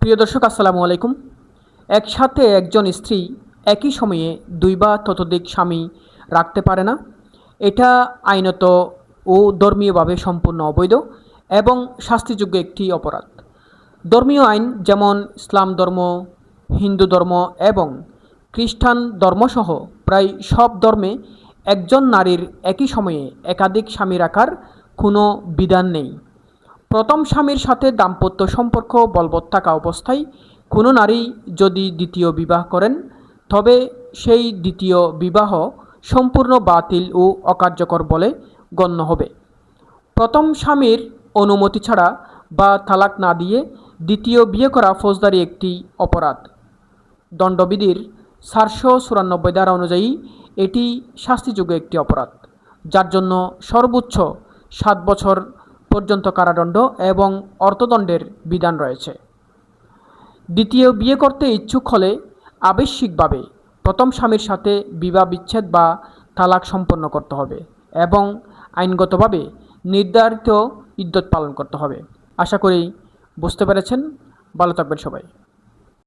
প্রিয় দর্শক, আসসালামু আলাইকুম। একসাথে একজন স্ত্রী একই সময়ে দুই বা ততোধিক স্বামী রাখতে পারে না। এটা আইনত ও ধর্মীয়ভাবে সম্পূর্ণ অবৈধ এবং শাস্তিযোগ্য একটি অপরাধ। ধর্মীয় আইন যেমন ইসলাম ধর্ম, হিন্দু ধর্ম এবং খ্রিস্টান ধর্মসহ প্রায় সব ধর্মে একজন নারীর একই সময়ে একাধিক স্বামী রাখার কোনো বিধান নেই। প্রথম স্বামীর সাথে দাম্পত্য সম্পর্ক বলবৎ থাকা অবস্থায় কোনো নারী যদি দ্বিতীয় বিবাহ করেন, তবে সেই দ্বিতীয় বিবাহ সম্পূর্ণ বাতিল ও অকার্যকর বলে গণ্য হবে। প্রথম স্বামীর অনুমতি ছাড়া বা তালাক না দিয়ে দ্বিতীয় বিয়ে করা ফৌজদারি একটি অপরাধ। দণ্ডবিধির 494 ধারা অনুযায়ী এটি শাস্তিযোগ্য একটি অপরাধ, যার জন্য সর্বোচ্চ 7 বছর পর্যন্ত কারাদণ্ড এবং অর্থদণ্ডের বিধান রয়েছে। দ্বিতীয় বিয়ে করতে ইচ্ছুক হলে আবশ্যিকভাবে প্রথম স্বামীর সাথে বিবাহ বিচ্ছেদ বা তালাক সম্পন্ন করতে হবে এবং আইনগতভাবে নির্ধারিত ইদ্যত পালন করতে হবে। আশা করি বুঝতে পেরেছেন। ভালো থাকবেন সবাই।